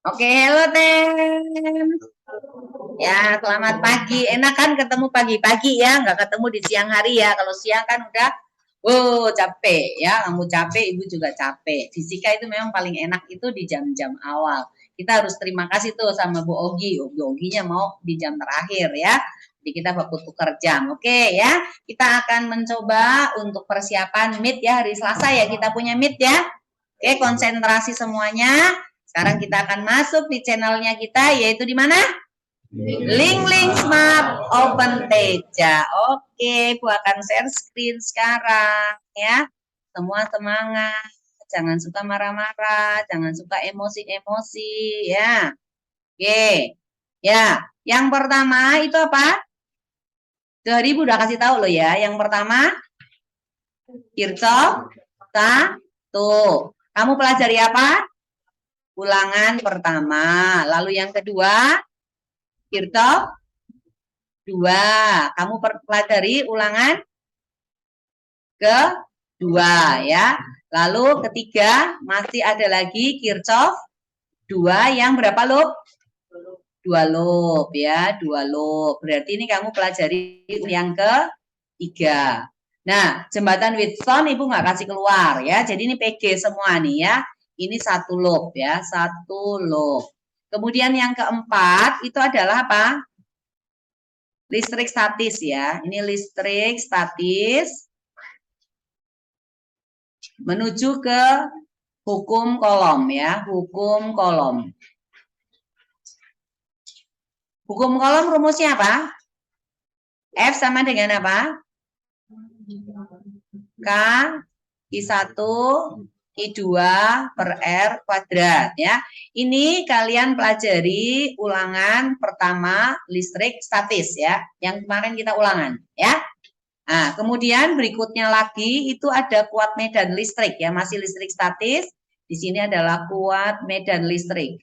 Oke, halo Tem. Ya, selamat pagi. Enak kan ketemu pagi-pagi ya, nggak ketemu di siang hari ya. Kalau siang kan udah, capek ya. Kamu capek, ibu juga capek. Fisika itu memang paling enak itu di jam-jam awal. Kita harus terima kasih tuh sama Bu Ogi. Bu Oginya mau di jam terakhir ya. Jadi kita bakal tukar jam. Oke ya, kita akan mencoba untuk persiapan meet ya. Hari Selasa ya kita punya meet ya. Oke, konsentrasi semuanya. Sekarang kita akan masuk di channelnya kita, yaitu di mana? Link Smart Open Teja. Oke, Bu akan share screen sekarang ya. Semua semangat, jangan suka marah-marah, jangan suka emosi-emosi ya. Oke, ya. Yang pertama itu apa? Dari Ibu udah kasih tahu loh ya. Yang pertama, Kirchhoff satu. Kamu pelajari apa? Ulangan pertama. Lalu yang kedua, Kirchhoff 2. Kamu pelajari ulangan kedua ya. Lalu ketiga, masih ada lagi Kirchhoff 2 yang berapa loop? 2 loop ya, 2 loop. Berarti ini kamu pelajari yang ketiga. Nah, jembatan Wheatstone Ibu nggak kasih keluar ya. Jadi ini PG semua nih ya. Ini 1 loop ya, 1 loop. Kemudian yang keempat itu adalah apa? Listrik statis ya. Ini listrik statis menuju ke hukum kolom ya, hukum kolom. Hukum kolom rumusnya apa? F sama dengan apa? K I1 I2 per R kuadrat ya. Ini kalian pelajari ulangan pertama listrik statis ya. Yang kemarin kita ulangan ya. Nah, kemudian berikutnya lagi itu ada kuat medan listrik ya, masih listrik statis. Di sini adalah kuat medan listrik.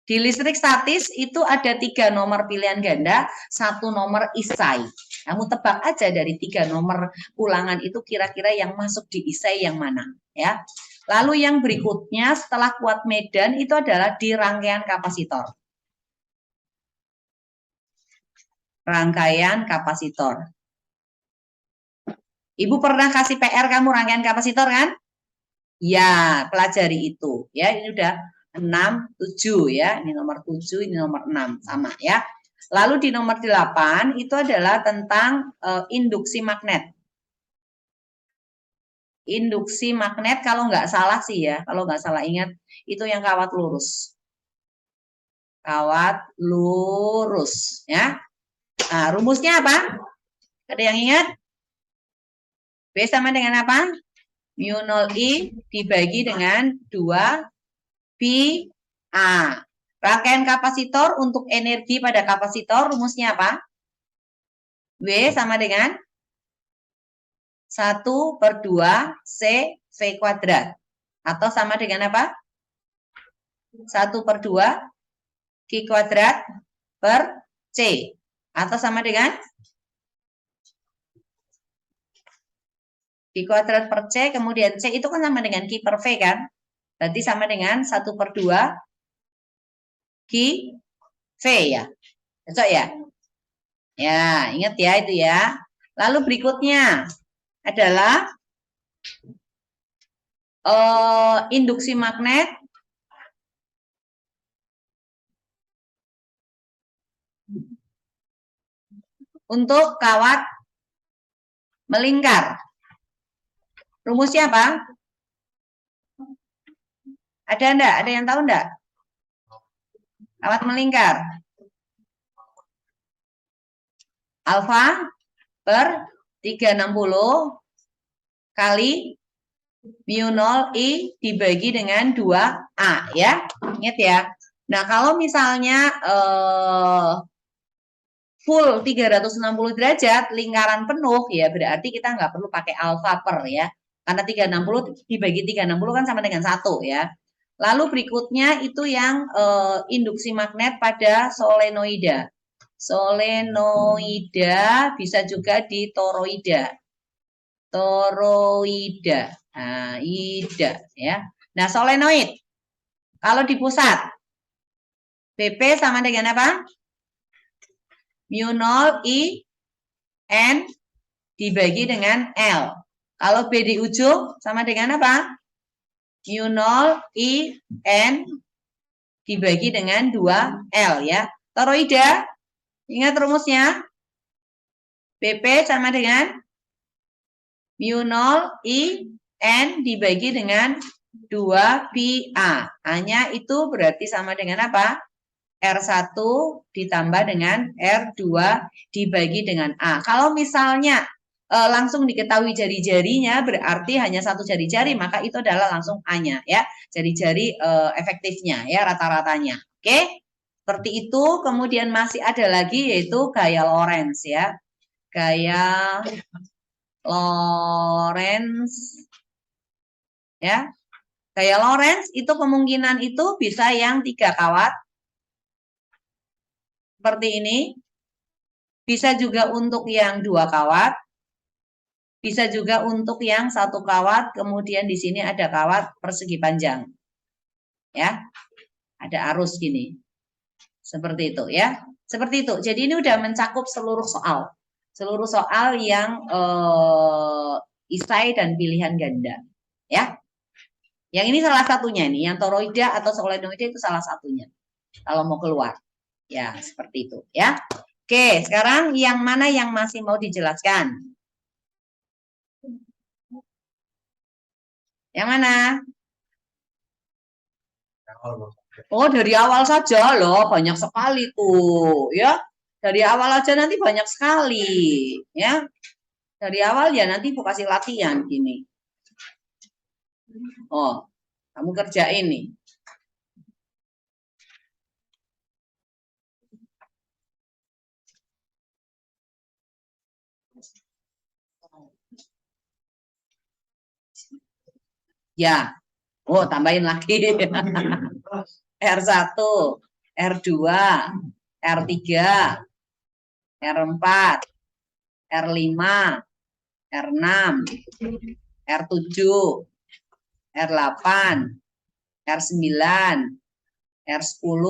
Di listrik statis itu ada 3 nomor pilihan ganda, 1 nomor isai. Kamu tebak aja dari 3 nomor ulangan itu kira-kira yang masuk di isai yang mana ya. Lalu yang berikutnya setelah kuat medan itu adalah di rangkaian kapasitor. Rangkaian kapasitor. Ibu pernah kasih PR kamu rangkaian kapasitor kan? Ya, pelajari itu. Ya, ini udah 6, 7 ya. Ini nomor 7, ini nomor 6 sama ya. Lalu di nomor 8 itu adalah tentang induksi magnet. Induksi magnet kalau nggak salah sih ya, kalau nggak salah ingat itu yang kawat lurus. Kawat lurus ya. Nah, rumusnya apa? Ada yang ingat? B sama dengan apa? Mu 0I dibagi dengan 2 pi A. Rangkaian kapasitor untuk energi pada kapasitor rumusnya apa? W sama dengan 1 per 2 C V kuadrat. Atau sama dengan apa? 1 per 2 Q kuadrat per C. Atau sama dengan Q kuadrat per C, kemudian C itu kan sama dengan Q per V kan? Berarti sama dengan 1 per 2 Q V ya. Cocok ya? Ya, ingat ya itu ya. Lalu berikutnya adalah induksi magnet untuk kawat melingkar. Rumusnya apa? Ada enggak? Ada yang tahu enggak? Kawat melingkar. Alfa per 360 kali mu 0 I dibagi dengan 2A ya. Ingat ya. Nah, kalau misalnya full 360 derajat lingkaran penuh ya berarti kita nggak perlu pakai alfa per ya. Karena 360 dibagi 360 kan sama dengan 1 ya. Lalu berikutnya itu yang induksi magnet pada solenoida. Solenoida bisa juga di toroida. Toroida Nah, ida ya. Nah, solenoid kalau di pusat BP sama dengan apa? Mu 0 I N dibagi dengan L. Kalau B di ujung sama dengan apa? Mu 0 I N dibagi dengan 2L ya. Toroida, ingat rumusnya? BP sama dengan mu 0 I N dibagi dengan 2 pi A. A-nya itu berarti sama dengan apa? R1 ditambah dengan R2 dibagi dengan A. Kalau misalnya langsung diketahui jari-jarinya berarti hanya satu jari-jari, maka itu adalah langsung A-nya ya. Jari-jari efektifnya ya, rata-ratanya. Oke? Seperti itu. Kemudian masih ada lagi yaitu gaya Lorentz ya. Gaya Lorentz ya. Gaya Lorentz itu kemungkinan itu bisa yang 3 kawat seperti ini. Bisa juga untuk yang 2 kawat. Bisa juga untuk yang 1 kawat, kemudian di sini ada kawat persegi panjang. Ya. Ada arus gini. Seperti itu ya. Seperti itu. Jadi ini udah mencakup seluruh soal. Seluruh soal yang isai dan pilihan ganda. Ya. Yang ini salah satunya nih, yang toroida atau solenoida itu salah satunya. Kalau mau keluar. Ya, seperti itu ya. Oke, sekarang yang mana yang masih mau dijelaskan? Yang mana? Oh, dari awal saja loh, banyak sekali tuh, ya. Dari awal aja nanti banyak sekali, ya. Dari awal ya nanti Bu kasih latihan gini. Oh, kamu kerjain nih. Ya. Oh, tambahin lagi. R1, R2, R3, R4, R5, R6, R7, R8, R9, R10,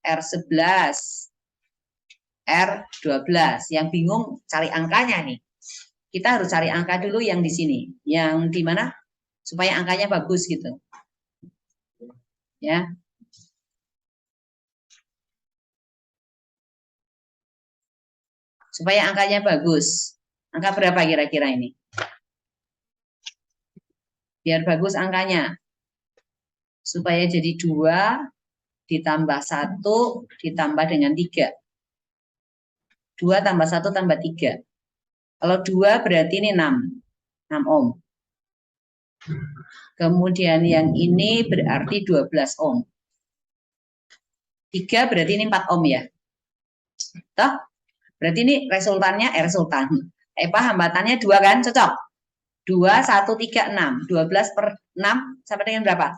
R11, R12. Yang bingung cari angkanya nih. Kita harus cari angka dulu yang di sini. Yang di mana? Supaya angkanya bagus gitu. Ya. Supaya angkanya bagus. Angka berapa kira-kira ini? Biar bagus angkanya. Supaya jadi 2 ditambah 1 ditambah dengan 3. 2 tambah 1 tambah 3. Kalau 2 berarti ini 6. 6 ohm. Kemudian yang ini berarti 12 ohm. 3 berarti ini 4 ohm ya. Toh? Berarti ini resultannya hambatannya 2 kan? Cocok? 2, 1, 3, 6. 12 per 6 sampai dengan berapa?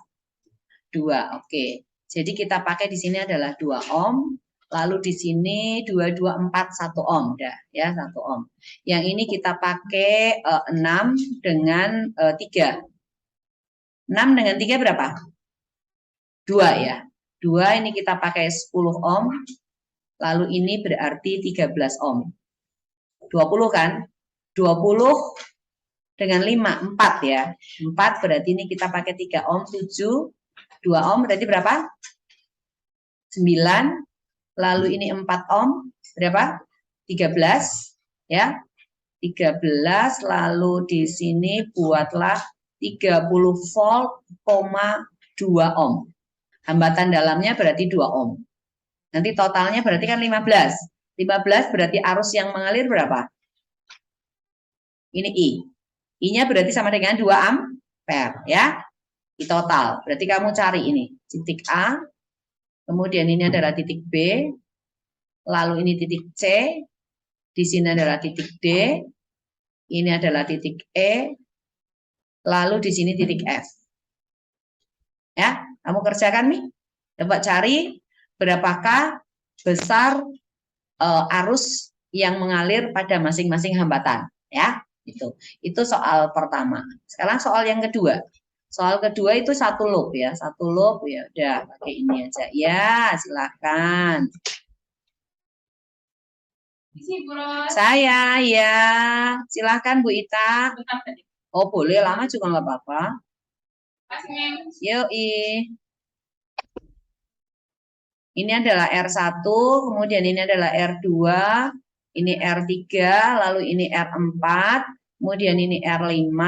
2. Oke. Jadi kita pakai di sini adalah 2 ohm. Lalu di sini 2, 2, 4, 1 ohm. Udah, ya, 1 ohm. Yang ini kita pakai 6 dengan 3. 6 dengan 3 berapa? 2 ya. 2 ini kita pakai 10 ohm. Lalu ini berarti 13 ohm. 20 kan? 20 dengan 5, 4 ya. 4 berarti ini kita pakai 3 ohm, 7. 2 ohm berarti berapa? 9. Lalu ini 4 ohm, berapa? 13. Ya. 13, lalu di sini buatlah 30 volt, 2 ohm. Hambatan dalamnya berarti 2 ohm. Nanti totalnya berarti kan 15. 15 berarti arus yang mengalir berapa? Ini I. I-nya berarti sama dengan 2 ampere ya. I total. Berarti kamu cari ini. Titik A. Kemudian ini adalah titik B. Lalu ini titik C. Di sini adalah titik D. Ini adalah titik E. Lalu di sini titik F. Ya, kamu kerjakan nih. Coba cari berapakah besar arus yang mengalir pada masing-masing hambatan. Ya, Itu soal pertama. Sekarang soal yang kedua. Soal kedua itu satu loop ya, satu loop ya udah pakai ini aja. Ya, silakan. Saya ya, silakan Bu Ita. Oh boleh, lama juga nggak apa-apa. Yoi. Ini adalah R1, kemudian ini adalah R2, ini R3, lalu ini R4, kemudian ini R5,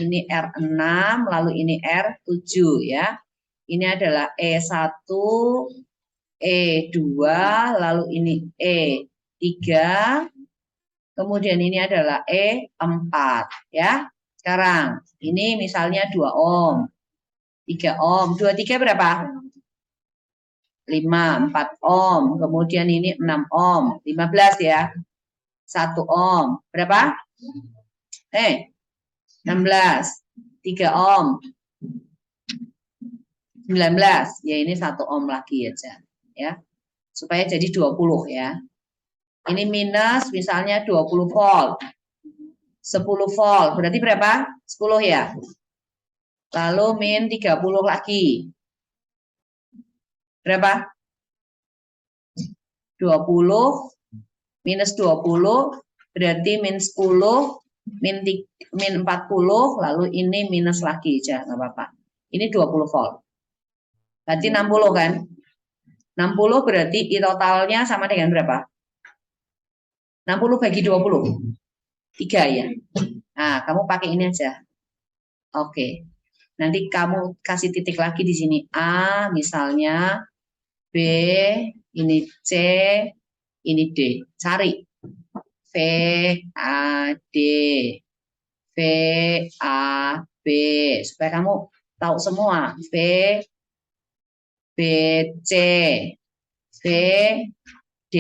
ini R6, lalu ini R7 ya. Ini adalah E1, E2, lalu ini E3, kemudian ini adalah E4 ya. Sekarang ini misalnya 2 ohm, 3 ohm, 2, 3 berapa? 5, 4 ohm, kemudian ini 6 ohm, 15 ya, 1 ohm, berapa? 16, 3 ohm, 19, ya ini 1 ohm lagi aja, ya, supaya jadi 20 ya. Ini minus misalnya 20 volt, 10 volt, berarti berapa? 10 ya. Lalu min 30 lagi, berapa? 20 minus 20 berarti min 10 min 40 lalu ini minus lagi aja nggak apa-apa. Ini 20 volt. Berarti 60 kan? 60 berarti totalnya sama dengan berapa? 60 bagi 20. 3 ya. Nah, kamu pakai ini aja. Oke. Nanti kamu kasih titik lagi di sini A misalnya, B, ini C, ini D. Cari V A D, V A B, supaya kamu tahu semua. V B C, V D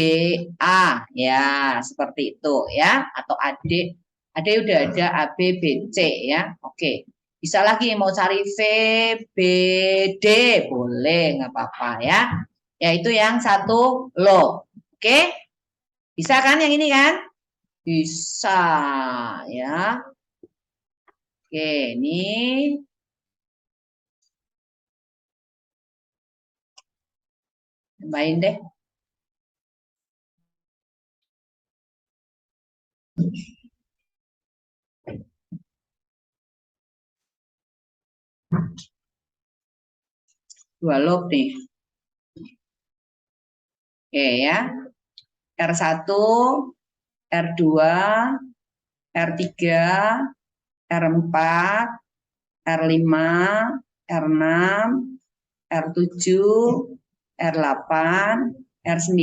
A, ya seperti itu ya. Atau adik udah ada A B B C ya. Oke. Bisa lagi mau cari V B D, boleh nggak apa-apa ya. Yaitu yang satu low. Oke. Bisa kan yang ini kan? Bisa ya. Oke, ini tambahin deh. Dua loop nih. Oke ya. R1, R2, R3, R4, R5, R6, R7, R8, R9.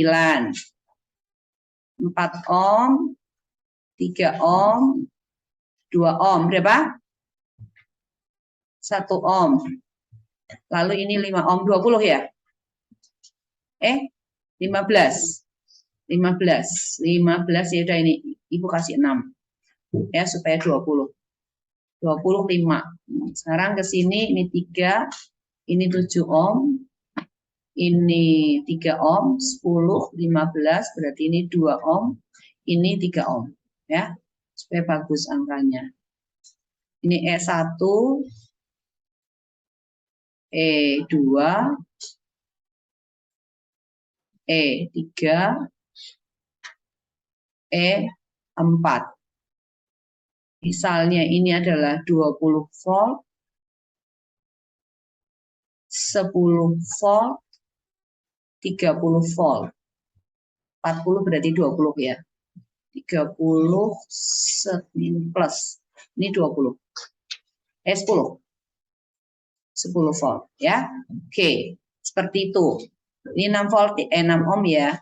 4 ohm, 3 ohm, 2 ohm. Berapa? 1 ohm. Lalu ini 5 ohm, 20 ya? 15. 15 ya udah ini. Ibu kasih 6. Ya, supaya 20. 25. Sekarang ke sini ini 3, ini 7 ohm, ini 3 ohm, 10, 15, berarti ini 2 ohm, ini 3 ohm, ya, supaya bagus angkanya. Ini E1, E2, E3, E4. Misalnya ini adalah 20 volt, 10 volt, 30 volt. 40 berarti 20 ya. 30 plus. Ini 20. 10. 10 volt ya. Oke, seperti itu. Ini 6 volt 6 ohm ya.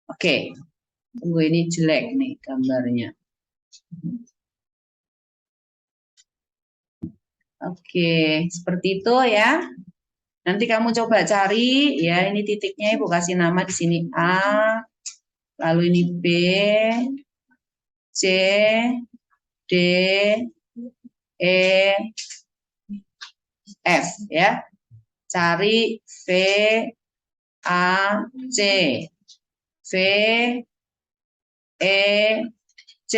Oke. Tunggu ini jelek nih gambarnya. Oke, seperti itu ya. Nanti kamu coba cari ya, ini titiknya Ibu kasih nama di sini A, lalu ini B, C, D, E, F ya. Cari V A C, V E C,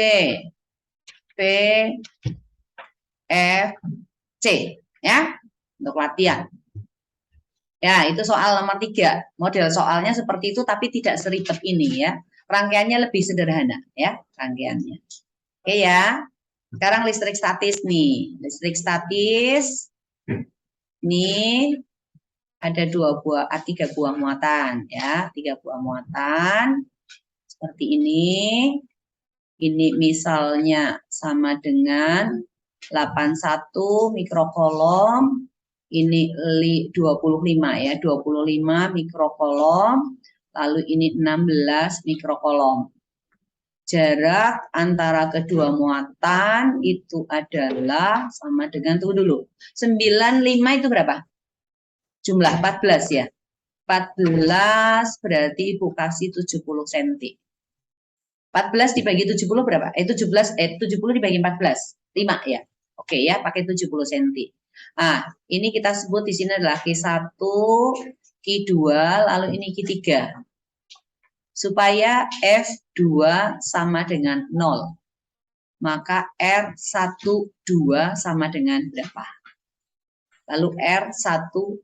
V F C, ya, untuk latihan. Ya, itu soal nomor 3. Model soalnya seperti itu, tapi tidak seribet ini ya. Rangkaiannya lebih sederhana ya, rangkaiannya. Oke ya. Sekarang listrik statis nih. Listrik statis ini ada 3 buah muatan ya, 3 buah muatan seperti ini. Ini misalnya sama dengan 81 mikrokolom. Ini 25 ya, 25 mikrokolom, lalu ini 16 mikrokolom. Jarak antara kedua muatan itu adalah sama dengan, tunggu dulu, 95 itu berapa? Jumlah 14 ya. 14 berarti Ibu kasih 70 cm. 14 dibagi 70 berapa? 70 dibagi 14, 5 ya. Oke ya, pakai 70 cm. Nah, ini kita sebut di sini adalah Q1, Q2, lalu ini Q3. Supaya F2 sama dengan 0. Maka R12 sama dengan berapa? Lalu R13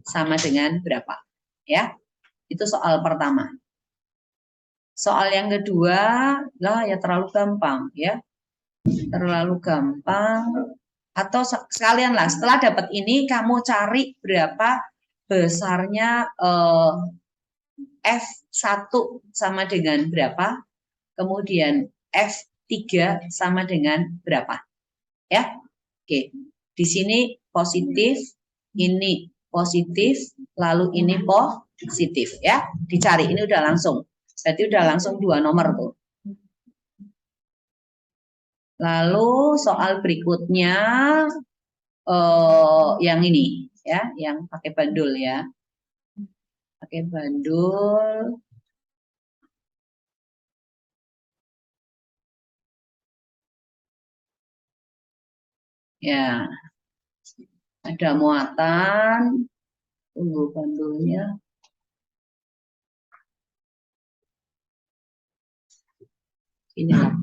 sama dengan berapa? Ya, itu soal pertama. Soal yang kedua, lah ya terlalu gampang ya. Terlalu gampang. Atau sekalian lah, setelah dapat ini kamu cari berapa besarnya F1 sama dengan berapa, kemudian F3 sama dengan berapa. Ya. Oke. Di sini positif, ini positif, lalu ini positif ya. Dicari, ini udah langsung. Berarti udah langsung 2 nomor tuh. Lalu soal berikutnya yang ini ya, yang pakai bandul ya. Pakai bandul. Ya. Ada muatan. Tunggu bandulnya. Inilah.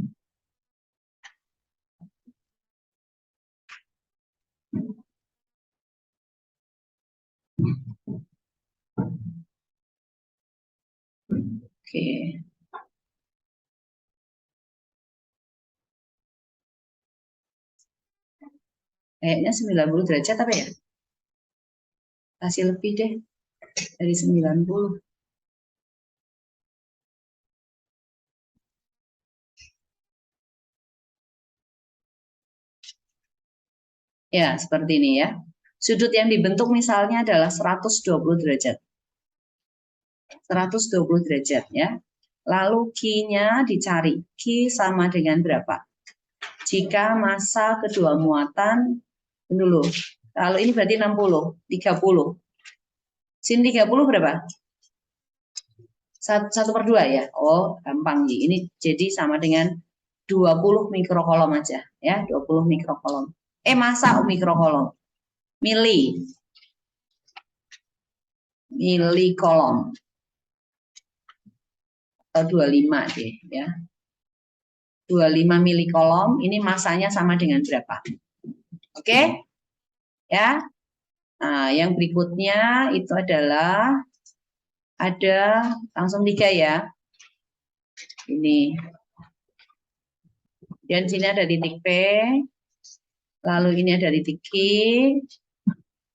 Oke. Kayaknya 90 derajat apa ya? Kasih lebih deh dari 90. Ya, seperti ini ya. Sudut yang dibentuk misalnya adalah 120 derajat. 120 derajat ya. Lalu Q-nya dicari. Q sama dengan berapa? Jika massa kedua muatan, dulu. Kalau ini berarti 60, 30. Sin 30 berapa? 1/2 ya. Oh, gampang nih. Ini jadi sama dengan 20 mikrokolom aja ya, 20 mikrokolom. Massa mikrokolom. Milikolom. Atau 25 deh ya. 25 milikolom, ini massanya sama dengan berapa? Oke? Ya. Nah, yang berikutnya itu adalah ada langsung 3 ya. Ini. Dan sini ada titik P. Lalu ini ada titik Q.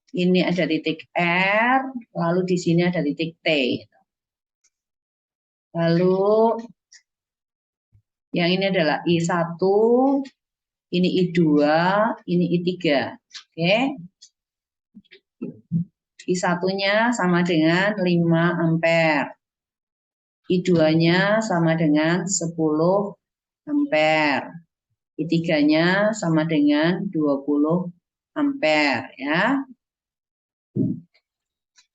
Ini ada titik R, lalu di sini ada titik T. Lalu yang ini adalah I1, ini I2, ini I3. Oke. I1-nya sama dengan 5 ampere. I2-nya sama dengan 10 ampere. I3-nya sama dengan 20 ampere ya.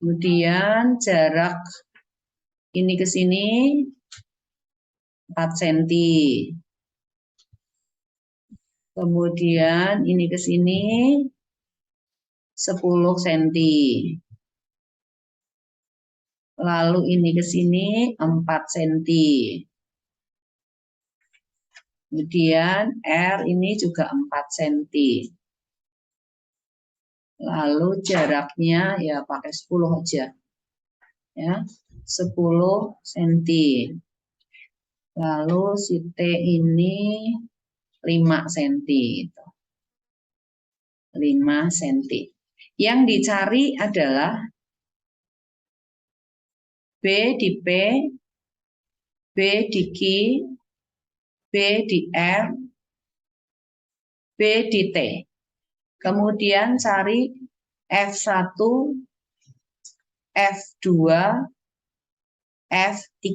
Kemudian jarak ini ke sini 4 cm. Kemudian ini ke sini 10 cm. Lalu ini ke sini 4 cm. Kemudian R ini juga 4 cm. Lalu jaraknya ya pakai 10 aja. Ya, 10 cm. Lalu si T ini 5 cm. 5 cm. Yang dicari adalah B di P, B di Q, B di R, B di T. Kemudian cari F1, F2, F3.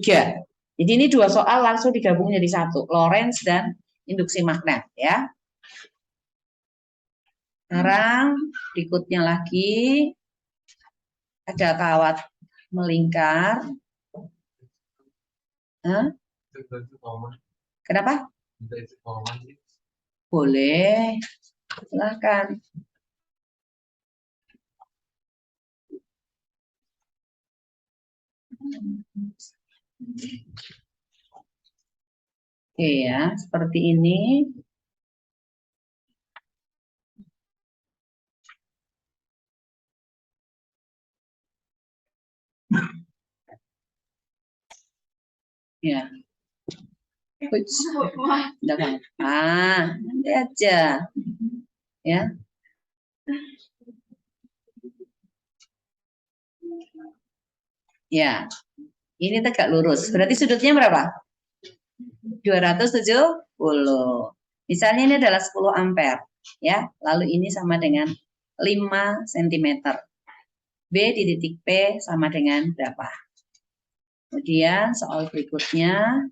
Jadi ini dua soal langsung digabung jadi satu, Lorentz dan induksi magnet ya. Sekarang berikutnya lagi ada kawat melingkar. Hah? Kenapa? Boleh, silahkan. Oke ya, seperti ini. Ya. Enggak apa-apa, nanti aja. Ya. Ya. Ini tegak lurus. Berarti sudutnya berapa? 270. Misalnya ini adalah 10 ampere, ya. Lalu ini sama dengan 5 cm. B di titik P sama dengan berapa? Kemudian soal berikutnya,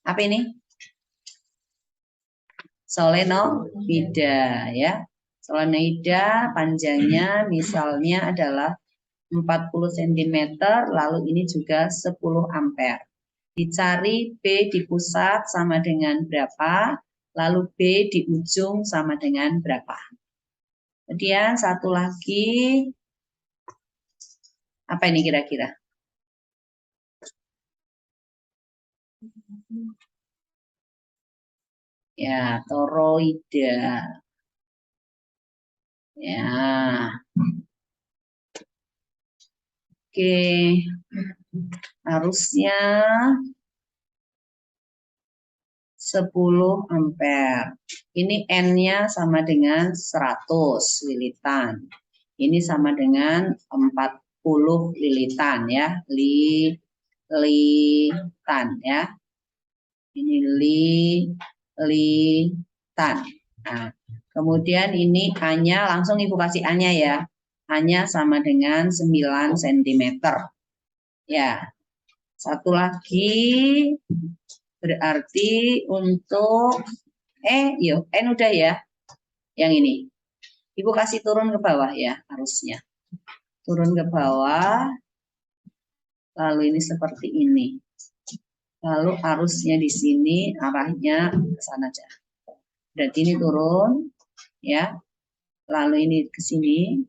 apa ini? Solenoida, ya. Solenoida panjangnya misalnya adalah 40 cm, lalu ini juga 10 ampere. Dicari B di pusat sama dengan berapa, lalu B di ujung sama dengan berapa. Kemudian satu lagi, apa ini kira-kira? Ya, toroida. Ya. Oke. Harusnya 10 ampere. Ini N-nya sama dengan 100 lilitan. Ini sama dengan 40 lilitan ya. Lilitan ya. Ini lilitan. Nah, kemudian ini A-nya, langsung Ibu kasih A-nya ya. A-nya sama dengan 9 cm. Ya. Satu lagi berarti untuk yuk, N udah ya. Yang ini. Ibu kasih turun ke bawah ya, harusnya. Turun ke bawah. Lalu ini seperti ini. Lalu arusnya di sini arahnya ke sana aja. Berarti ini turun ya. Lalu ini ke sini.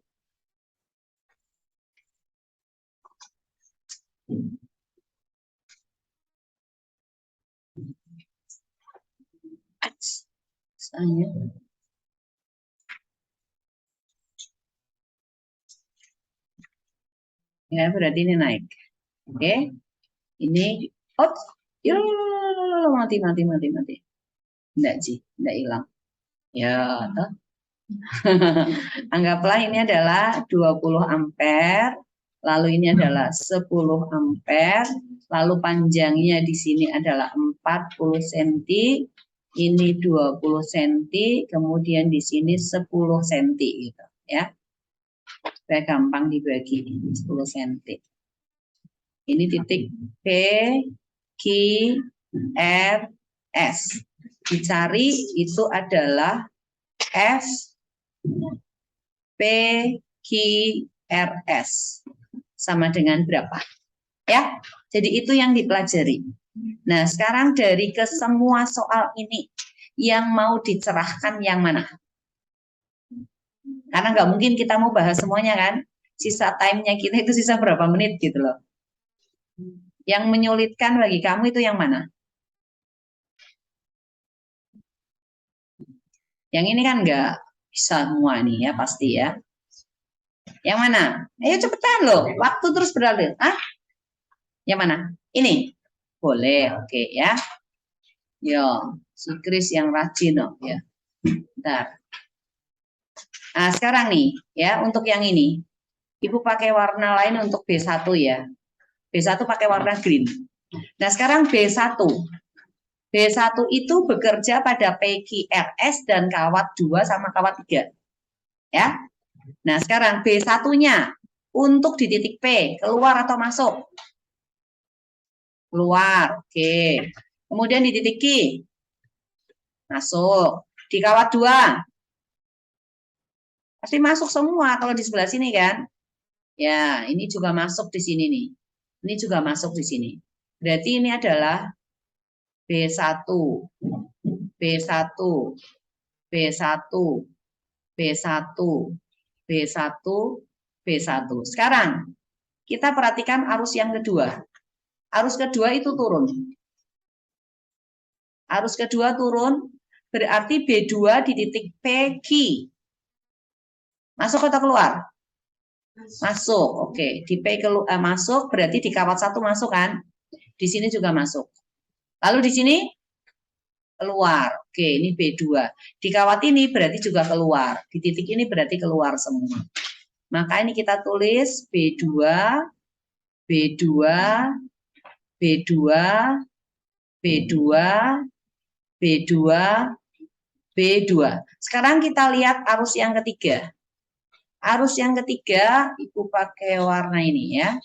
Saya. Ya, berarti ini naik. Oke. Ini mati. Enggak sih, enggak hilang. Ya, toh. Anggaplah ini adalah 20 ampere, lalu ini adalah 10 ampere, lalu panjangnya di sini adalah 40 cm, ini 20 cm, kemudian di sini 10 cm gitu ya. Supaya gampang dibagi 10 cm. Ini titik P, Q, R, S. Dicari itu adalah F, P, Q, R, S. Sama dengan berapa? Ya, jadi itu yang dipelajari. Nah, sekarang dari ke semua soal ini, yang mau dicerahkan yang mana? Karena nggak mungkin kita mau bahas semuanya kan. Sisa time-nya kita itu sisa berapa menit gitu loh. Yang menyulitkan bagi kamu itu yang mana? Yang ini kan nggak bisa semua nih ya pasti ya. Yang mana? Ayo cepetan loh. Waktu terus berlalu. Ah, yang mana? Ini. Boleh, oke ya. Yo, si Kris yang rajin loh ya. Bentar. Nah, sekarang nih ya, untuk yang ini. Ibu pakai warna lain untuk B1 ya. B1 pakai warna green. Nah, sekarang B1. B1 itu bekerja pada PQRS dan kawat 2 sama kawat 3. Ya. Nah, sekarang B1-nya untuk di titik P, keluar atau masuk? Keluar, oke. Kemudian di titik Q, masuk. Di kawat 2, pasti masuk semua kalau di sebelah sini kan? Ya, ini juga masuk di sini nih. Ini juga masuk di sini. Berarti ini adalah B1, B1, B1, B1, B1, B1. Sekarang kita perhatikan arus yang kedua. Arus kedua itu turun. Arus kedua turun, berarti B2 di titik PQ. Masuk atau keluar? Masuk, oke. Di P masuk, berarti di kawat 1 masuk kan? Di sini juga masuk. Lalu di sini keluar. Oke, ini B2. Di kawat ini berarti juga keluar. Di titik ini berarti keluar semua. Maka ini kita tulis B2, B2, B2, B2, B2, B2. Sekarang kita lihat arus yang ketiga. Arus yang ketiga, Ibu pakai warna ini ya.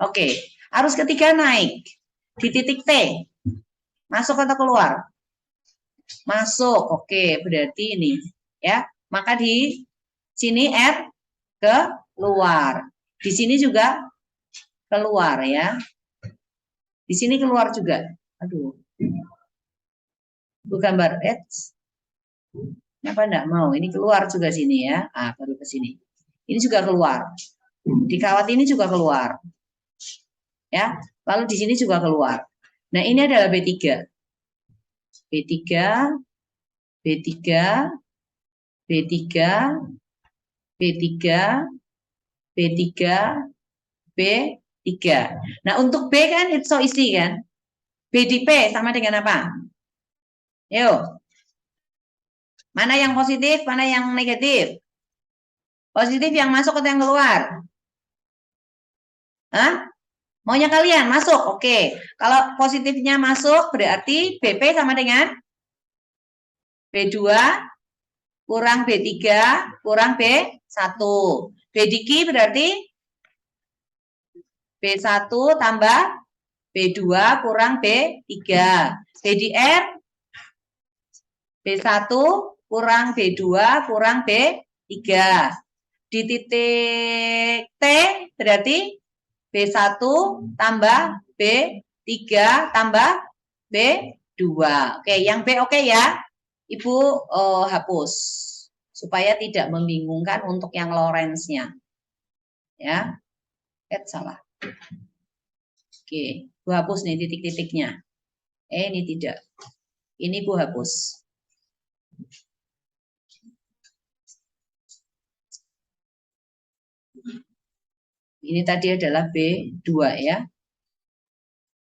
Oke, arus ketiga naik. Di titik T, masuk atau keluar? Masuk, oke, berarti ini ya. Maka di sini R keluar. Di sini juga keluar ya. Di sini keluar juga. Aduh. Bu gambar kenapa enggak mau? Ini keluar juga sini ya. Ah, baru ke sini. Ini juga keluar. Di kawat ini juga keluar. Ya. Lalu di sini juga keluar. Nah, ini adalah B3. B3, B3, B3, B3, B3, B3. Nah, untuk B kan it's so easy kan? B di P sama dengan apa? Yuk. Mana yang positif, mana yang negatif? Positif yang masuk atau yang keluar? Hah? Maunya kalian masuk, oke. Kalau positifnya masuk berarti BP sama dengan B2 kurang B3 kurang B1. B di Q berarti B1 tambah B2 kurang B3. B di R B1 kurang B2 kurang B3. Di titik T berarti B1 tambah B3 tambah B2. Oke, yang B oke ya. Ibu hapus supaya tidak membingungkan untuk yang Lorentz-nya. Ya. Salah. Oke, Bu hapus nih titik-titiknya. Ini tidak. Ini Bu hapus. Ini tadi adalah B2 ya.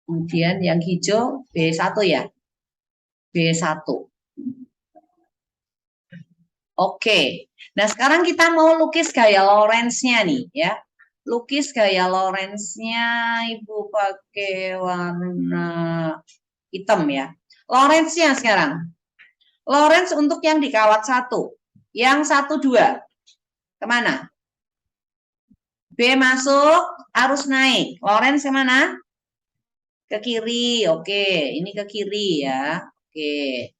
Kemudian yang hijau B1 ya. B1. Oke. Nah, sekarang kita mau lukis gaya Lorentz-nya nih ya. Lukis gaya Lorentz-nya Ibu pakai warna hitam ya. Lorentz-nya sekarang. Lorentz untuk yang di kawat 1. Yang 1, 2. Kemana? B masuk, arus naik. Lorentz kemana? Ke kiri. Oke, ini ke kiri ya. Oke.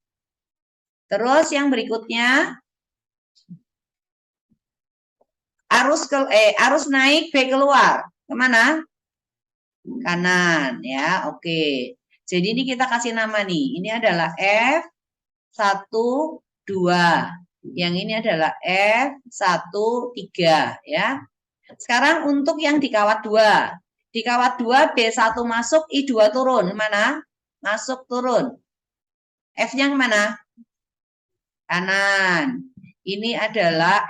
Terus yang berikutnya arus naik B keluar. Kemana? Kanan ya. Oke. Jadi ini kita kasih nama nih. Ini adalah F1, 2. Yang ini adalah F13 ya. Sekarang untuk yang di kawat 2. Di kawat 2 B1 masuk, I2 turun. Mana? Masuk turun. F-nya kemana? Kanan. Ini adalah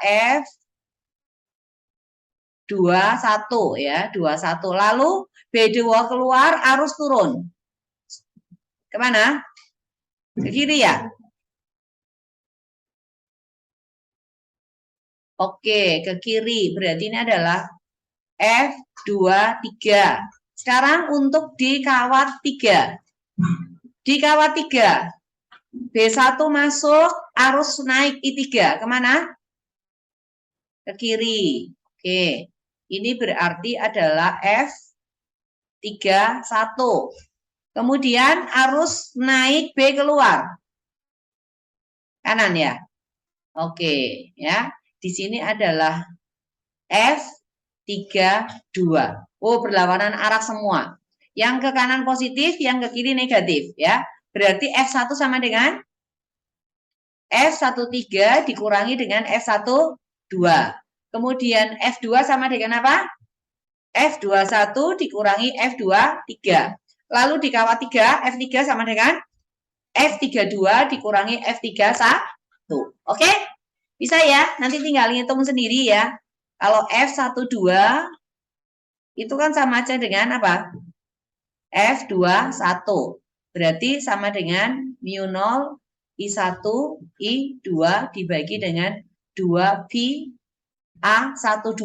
F21 ya, 21. Lalu B2 keluar, arus turun. Kemana? Ke kiri ya? Oke, ke kiri. Berarti ini adalah F23. Sekarang untuk di kawat 3. Di kawat 3, B1 masuk, arus naik I3. Kemana? Ke kiri. Oke, ini berarti adalah F31. Kemudian arus naik B keluar. Kanan ya? Oke, ya. Di sini adalah F32. Oh, berlawanan arah semua. Yang ke kanan positif, yang ke kiri negatif ya. Berarti F1 sama dengan F13 dikurangi dengan F12. Kemudian F2 sama dengan apa? F21 dikurangi F23. Lalu di kawat 3, F3 sama dengan F32 dikurangi F31. Oke? Bisa ya? Nanti tinggal hitung sendiri ya. Kalau F12 itu kan sama aja dengan apa? F21. Berarti sama dengan mu0 I1 I2 dibagi dengan 2 pi A12.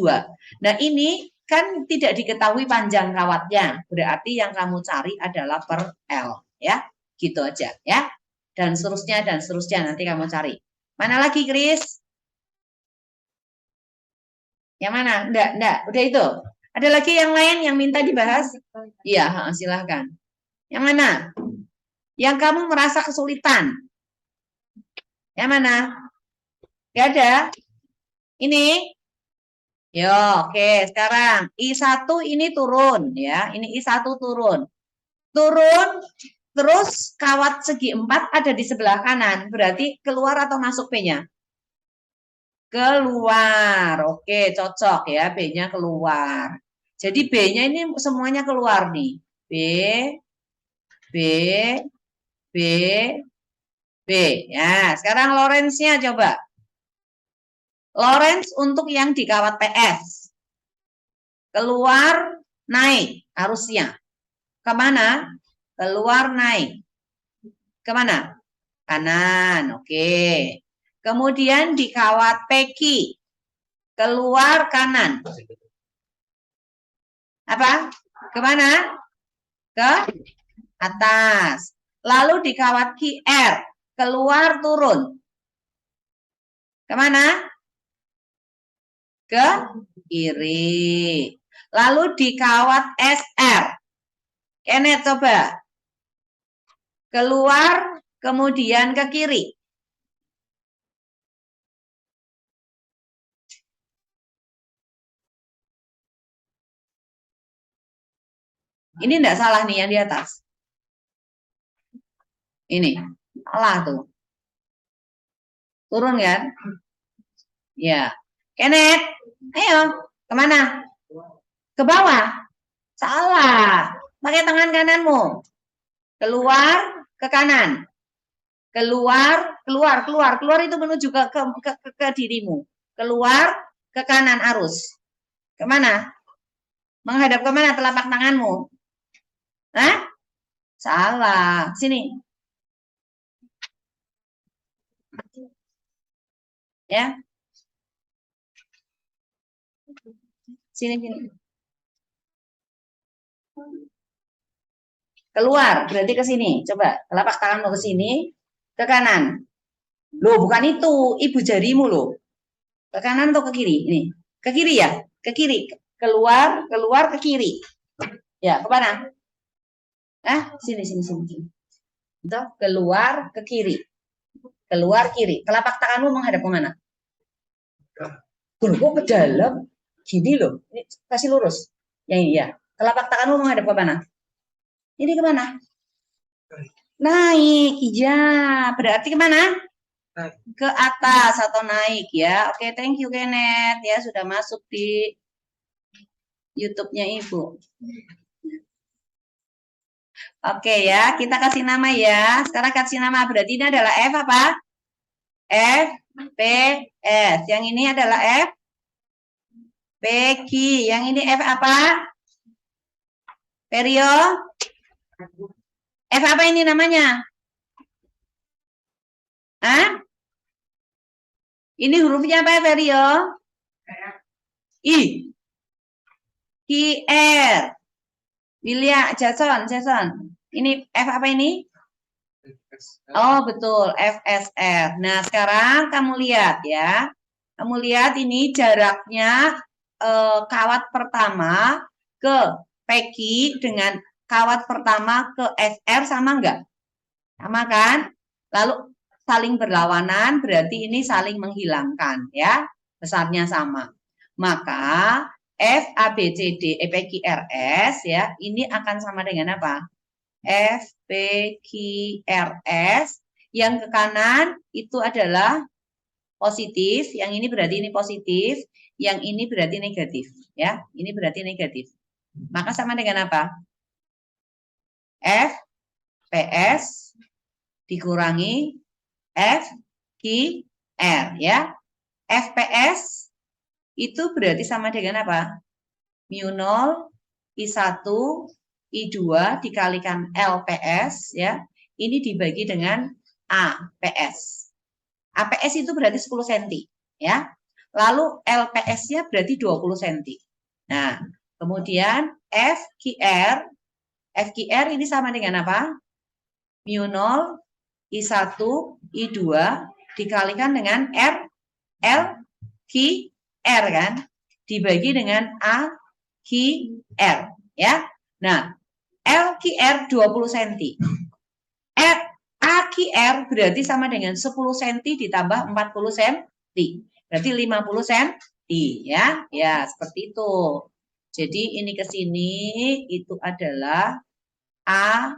Nah, ini kan tidak diketahui panjang kawatnya. Berarti yang kamu cari adalah per L. Ya, gitu aja ya. Dan seterusnya nanti kamu cari. Mana lagi, Kris? Yang mana? Enggak. Udah itu. Ada lagi yang lain yang minta dibahas? Iya, silahkan. Yang mana? Yang kamu merasa kesulitan? Yang mana? Gak ada? Ini? Yo, oke. Sekarang I1 ini turun ya. Ini I1 turun. Turun, terus kawat segi 4 ada di sebelah kanan. Berarti keluar atau masuk P-nya? Keluar. Oke, cocok ya. B-nya keluar. Jadi B-nya ini semuanya keluar nih. B, B, B, B. Ya, sekarang Lorentz-nya coba. Lorentz untuk yang di kawat PS. Keluar, naik arusnya. Kemana? Keluar, naik. Kemana? Kanan, oke. Kemudian di kawat PQ. Keluar, kanan. Apa? Kemana? Ke atas. Lalu di kawat QR. Keluar, turun. Kemana? Ke kiri. Lalu di kawat SR. Kenneth coba. Keluar, kemudian ke kiri. Ini enggak salah nih yang di atas. Ini. Salah tuh. Turun kan? Ya. Kenneth, ayo. Kemana? Ke bawah. Salah. Pakai tangan kananmu. Keluar, ke kanan. Keluar itu menuju ke dirimu. Keluar, ke kanan arus. Kemana? Menghadap kemana telapak tanganmu? Hah? Salah. Sini. Ya. Sini. Keluar, berarti ke sini. Coba, telapak tanganmu ke sini, ke kanan. Loh, bukan itu. Ibu jarimu loh. Ke kanan atau ke kiri? Ini. Ke kiri ya? Ke kiri. Keluar ke kiri. Ya, ke mana? Sini. Itu, keluar ke kiri. Keluar kiri. Telapak tanganmu menghadap ke mana? Kok ke dalam? Gini loh. Ini kasih lurus. Yang ini ya. Telapak tanganmu menghadap ke mana? Ini kemana? Naik, iya. Berarti kemana? ke atas atau naik ya. Oke, thank you Kenneth ya sudah masuk di YouTube-nya Ibu. Oke ya, kita kasih nama ya. Sekarang kasih nama, berarti ini adalah F apa? F, P, S. Yang ini adalah F, P, Q. Yang ini F apa? Perio? F apa ini namanya? Hah? Ini hurufnya apa ya, Perio? I. Q, R. William, Jason. Ini F apa ini? Oh, betul, FSR. Nah, sekarang kamu lihat ya. Kamu lihat ini jaraknya kawat pertama ke PQ dengan kawat pertama ke SR sama enggak? Sama kan? Lalu saling berlawanan, berarti ini saling menghilangkan ya. Besarnya sama. Maka F, A, B, C, D, E, P, Q, R, S ya, ini akan sama dengan apa? F, P, Q, R, S. Yang ke kanan itu adalah positif, yang ini berarti ini positif, yang ini berarti negatif. Ya, ini berarti negatif. Maka sama dengan apa? F, PS dikurangi F, Q, R. Ya, FPS itu berarti sama dengan apa? Mu 0, I1, I2 dikalikan LPS ya. Ini dibagi dengan APS. APS itu berarti 10 cm ya. Lalu LPS-nya berarti 20 cm. Nah, kemudian FQR ini sama dengan apa? Mu 0, I1, I2 dikalikan dengan L, Q, R kan? Dibagi dengan A, Q, R ya. Nah, LQR 20 cm. AQR berarti sama dengan 10 cm ditambah 40 cm. Berarti 50 cm ya. Ya, seperti itu. Jadi ini ke sini itu adalah AQR.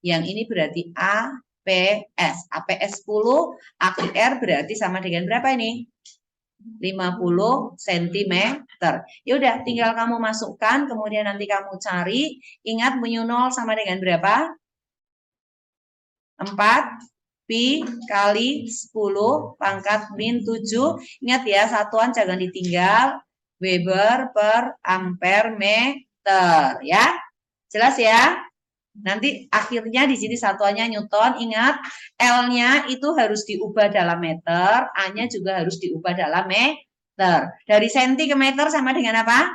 Yang ini berarti APS. APS 10, AQR berarti sama dengan berapa ini? 50 cm. Ya udah, tinggal kamu masukkan, kemudian nanti kamu cari. Ingat mu 0 sama dengan berapa? 4 pi kali 10 pangkat min 7. Ingat ya, satuan jangan ditinggal. Weber per ampere meter ya. Jelas ya? Nanti akhirnya di sini satuannya Newton. Ingat, L-nya itu harus diubah dalam meter, A-nya juga harus diubah dalam meter. Dari senti ke meter sama dengan apa?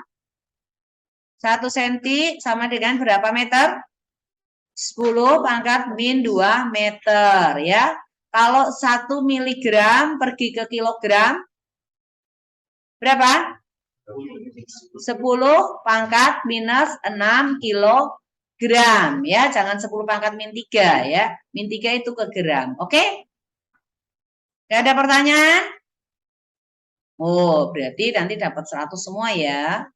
1 senti sama dengan berapa meter? 10 pangkat min 2 meter ya. Kalau 1 miligram pergi ke kilogram, berapa? 10 pangkat minus 6 kilogram ya, jangan 10 pangkat min 3 ya. Min 3 itu ke gram. Oke? Gak ada pertanyaan? Oh, berarti nanti dapat 100 semua ya.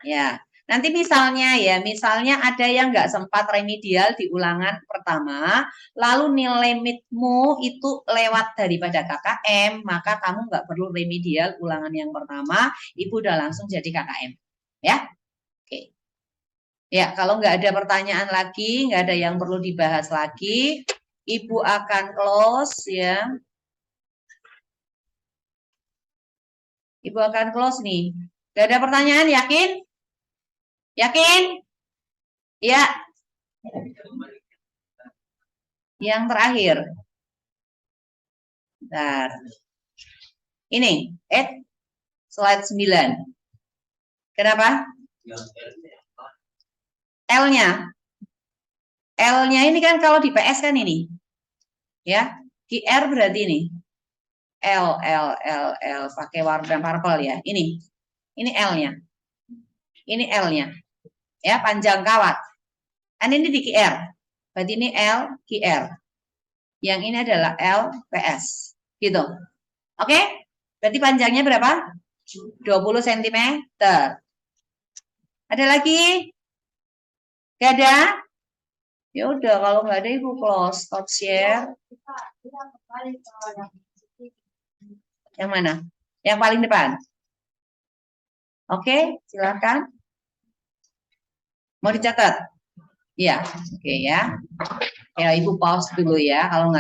Ya. Nanti misalnya ya, misalnya ada yang nggak sempat remedial di ulangan pertama, lalu nilai midmu itu lewat daripada KKM, maka kamu nggak perlu remedial ulangan yang pertama, Ibu udah langsung jadi KKM. Ya, oke. Ya, kalau nggak ada pertanyaan lagi, nggak ada yang perlu dibahas lagi, Ibu akan close ya. Ibu akan close nih. Nggak ada pertanyaan, yakin? Yakin? Ya. Yang terakhir. Bentar. Ini, slide 9. Kenapa? L-nya. L-nya ini kan kalau di PS kan ini. Ya. QR berarti ini. L pakai warna purple ya. Ini L-nya. Ini L-nya. Ya, panjang kawat. Kan ini di QR. Berarti ini L, QR. Yang ini adalah LPS. Gitu. Oke? Berarti panjangnya berapa? 20 cm. Ada lagi? Gak ada? Ya udah, kalau nggak ada Ibu close, stop share. Yang mana? Yang paling depan. Oke, silakan. Mau dicatat? Iya, oke ya. Ya, Ibu pause dulu ya, kalau nggak